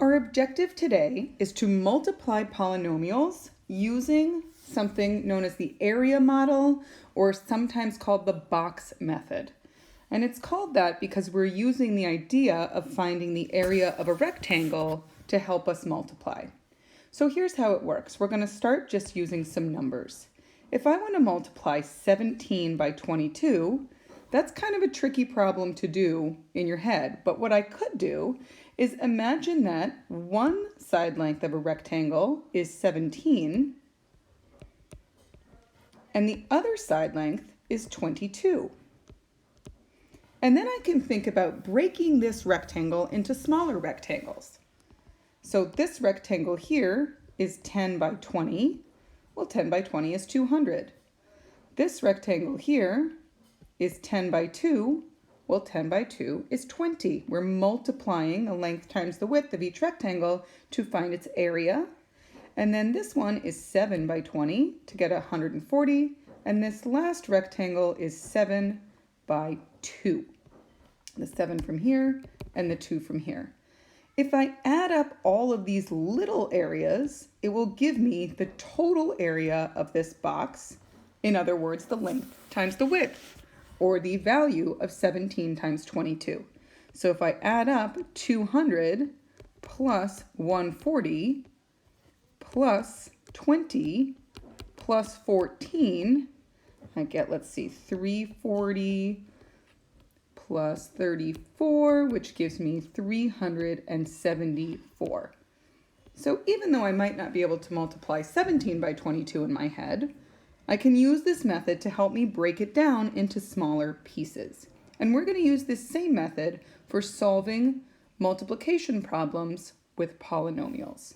Our objective today is to multiply polynomials using something known as the area model, or sometimes called the box method. And it's called that because we're using the idea of finding the area of a rectangle to help us multiply. So here's how it works. We're going to start just using some numbers. If I want to multiply 17 by 22, that's kind of a tricky problem to do in your head, but what I could do is imagine that one side length of a rectangle is 17 and the other side length is 22. And then I can think about breaking this rectangle into smaller rectangles. So this rectangle here is 10 by 20. Well, 10 by 20 is 200. This rectangle here is 10 by 2. Well, 10 by 2 is 20. We're multiplying the length times the width of each rectangle to find its area. And then this one is 7 by 20 to get 140. And this last rectangle is 7 by 2. The 7 from here and the 2 from here. If I add up all of these little areas, it will give me the total area of this box. In other words, the length times the width, or the value of 17 times 22. So if I add up 200 plus 140 plus 20 plus 14, I get, let's see, 340 plus 34, which gives me 374. So even though I might not be able to multiply 17 by 22 in my head, I can use this method to help me break it down into smaller pieces. And we're going to use this same method for solving multiplication problems with polynomials.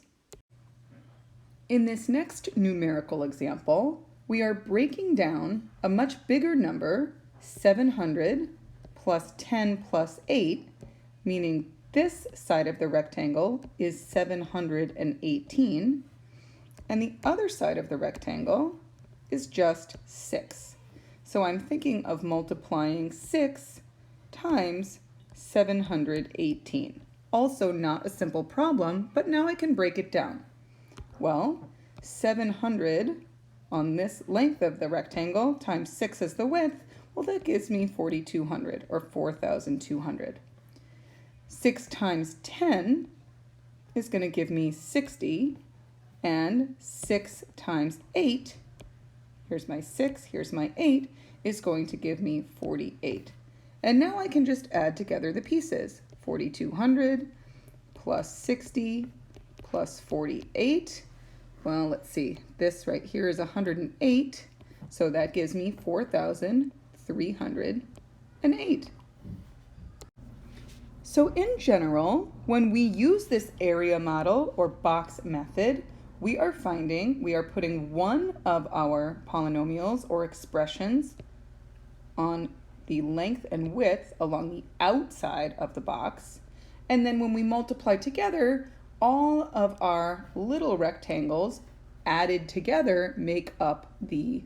In this next numerical example, we are breaking down a much bigger number, 700 plus 10 plus 8, meaning this side of the rectangle is 718, and the other side of the rectangle is just 6. So I'm thinking of multiplying 6 times 718. Also not a simple problem, but now I can break it down. Well, 700 on this length of the rectangle times 6 as the width, well, that gives me 4,200 or 4,200. 6 times 10 is going to give me 60, and 6 times 8, here's my 6, here's my 8, is going to give me 48. And now I can just add together the pieces. 4,200 plus 60 plus 48. Well, let's see. This right here is 108, so that gives me 4,308. So in general, when we use this area model or box method, we are putting one of our polynomials or expressions on the length and width along the outside of the box. And then when we multiply together, all of our little rectangles added together make up the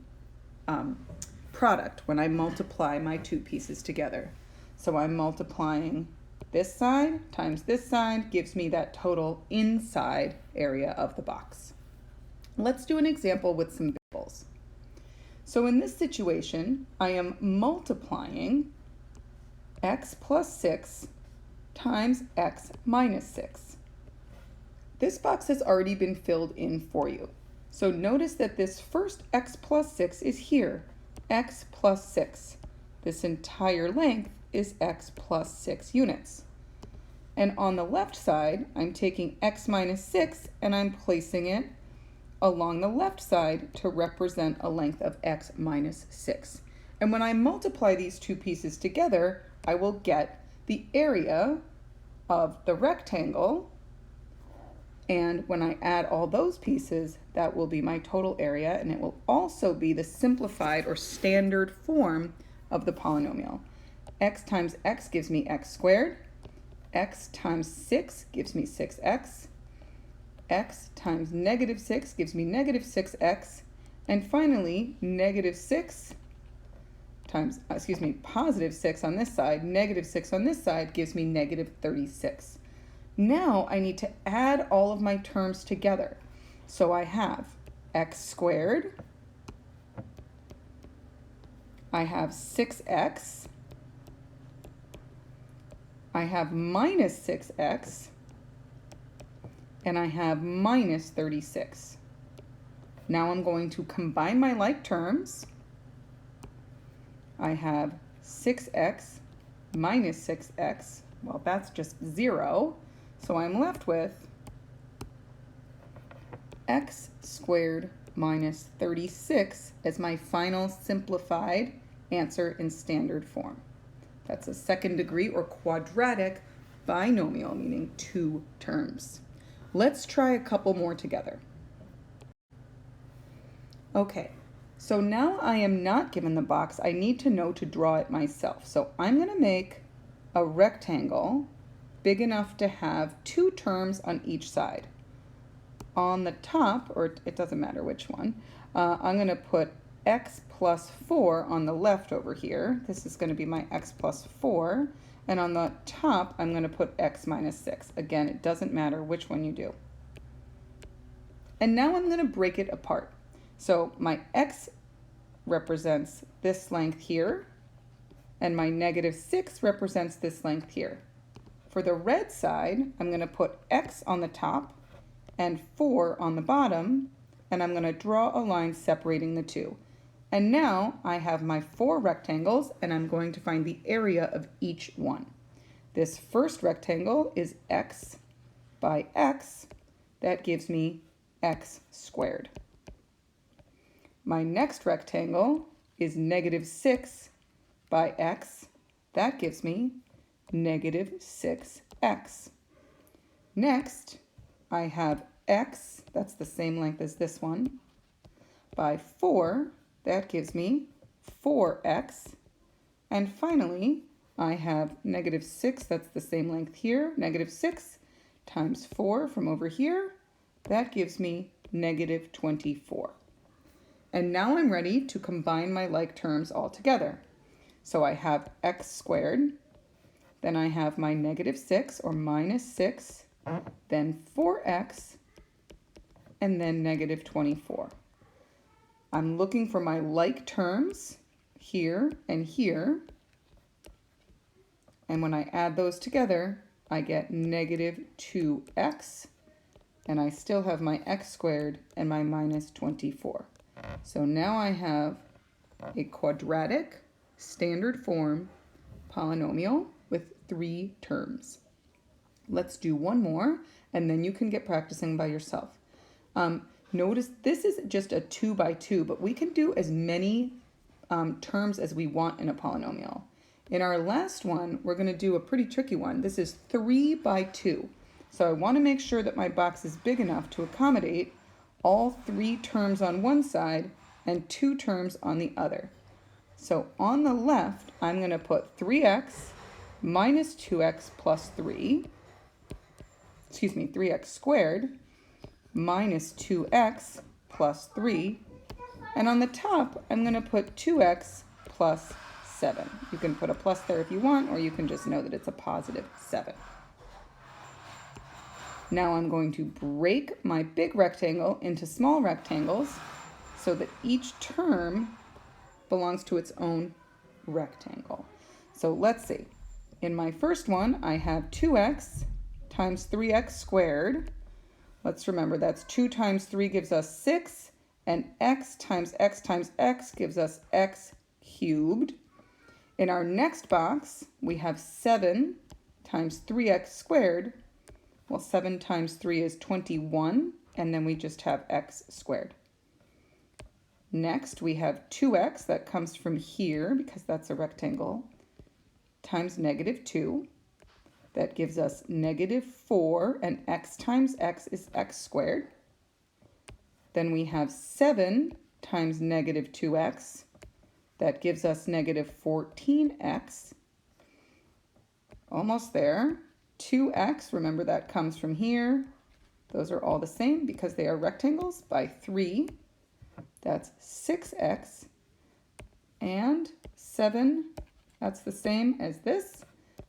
product when I multiply my two pieces together. So I'm multiplying this side times this side gives me that total inside area of the box. Let's do an example with some variables. So in this situation, I am multiplying x plus 6 times x minus 6. This box has already been filled in for you. So notice that this first x plus 6 is here, x plus 6. This entire length is x plus 6 units. And on the left side, I'm taking x minus 6 and I'm placing it along the left side to represent a length of x minus 6. And when I multiply these two pieces together, I will get the area of the rectangle. And when I add all those pieces, that will be my total area, and it will also be the simplified or standard form of the polynomial. X times x gives me x squared. X times 6 gives me 6x. X times negative 6 gives me negative 6x. And finally, negative 6 times, positive 6 on this side, negative 6 on this side gives me negative 36. Now I need to add all of my terms together. So I have x squared, I have 6x, I have minus 6x, and I have minus 36. Now I'm going to combine my like terms. I have 6x minus 6x. Well, that's just 0. So I'm left with x squared minus 36 as my final simplified answer in standard form. That's a second degree or quadratic binomial, meaning 2 terms. Let's try a couple more together. Okay, so now I am not given the box. I need to know to draw it myself. So I'm going to make a rectangle big enough to have 2 terms on each side. On the top, or it doesn't matter which one, I'm going to put x plus 4 on the left over here. This is going to be my x plus 4. And on the top, I'm going to put x minus 6. Again, it doesn't matter which one you do. And now I'm going to break it apart. So my x represents this length here, and my negative 6 represents this length here. For the red side, I'm going to put x on the top and 4 on the bottom, and I'm going to draw a line separating the two. And now I have my 4 rectangles, and I'm going to find the area of each one. This first rectangle is x by x. That gives me x squared. My next rectangle is negative 6 by x. That gives me negative 6x. Next, I have x, that's the same length as this one, by 4. That gives me 4x. And finally, I have negative 6, that's the same length here, negative 6 times 4 from over here. That gives me negative 24. And now I'm ready to combine my like terms all together. So I have x squared, then I have my negative 6 or minus 6, then 4x, and then negative 24. I'm looking for my like terms here and here. And when I add those together, I get negative 2x, and I still have my x squared and my minus 24. So now I have a quadratic standard form polynomial with 3 terms. Let's do one more, and then you can get practicing by yourself. Notice this is just a 2 by 2, but we can do as many terms as we want in a polynomial. In our last one, we're going to do a pretty tricky one. This is 3 by 2. So I want to make sure that my box is big enough to accommodate all 3 terms on one side and 2 terms on the other. So on the left, I'm going to put 3x minus 2x plus 3, 3x squared minus 2x plus 3, and on the top, I'm going to put 2x plus 7. You can put a plus there if you want, or you can just know that it's a positive 7. Now I'm going to break my big rectangle into small rectangles so that each term belongs to its own rectangle. So let's see. In my first one, I have 2x times 3x squared. Let's remember that's 2 times 3 gives us 6, and x times x times x gives us x cubed. In our next box, we have 7 times 3x squared. Well, 7 times 3 is 21, and then we just have x squared. Next, we have 2x, that comes from here because that's a rectangle, times negative 2. That gives us negative 4, and x times x is x squared. Then we have 7 times negative 2x. That gives us negative 14x. Almost there. 2x, remember that comes from here. Those are all the same because they are rectangles by 3. That's 6x. And 7, that's the same as this.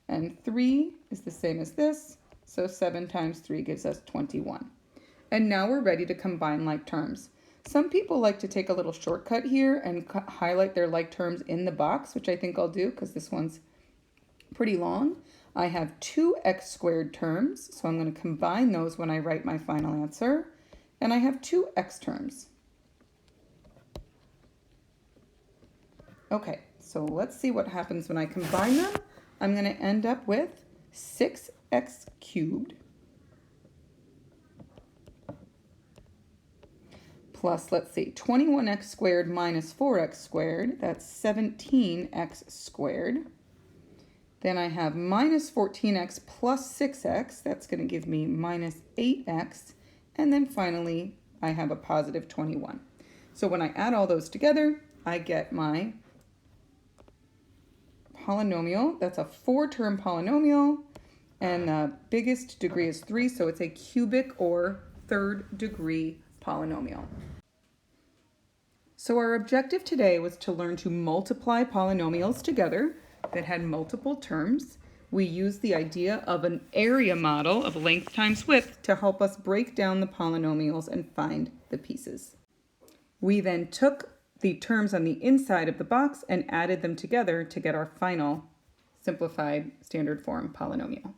And 3 is the same as this. So 7 times 3 gives us 21. And now we're ready to combine like terms. Some people like to take a little shortcut here and highlight their like terms in the box, which I think I'll do because this one's pretty long. I have 2x squared terms, so I'm going to combine those when I write my final answer. And I have 2x terms. Okay, so let's see what happens when I combine them. I'm going to end up with 6x cubed plus, let's see, 21x squared minus 4x squared. That's 17x squared. Then I have minus 14x plus 6x. That's going to give me minus 8x. And then finally, I have a positive 21. So when I add all those together, I get my polynomial. That's a 4-term polynomial. And the biggest degree is 3, so it's a cubic or 3rd degree polynomial. So our objective today was to learn to multiply polynomials together that had multiple terms. We used the idea of an area model of length times width to help us break down the polynomials and find the pieces. We then took the terms on the inside of the box and added them together to get our final simplified standard form polynomial.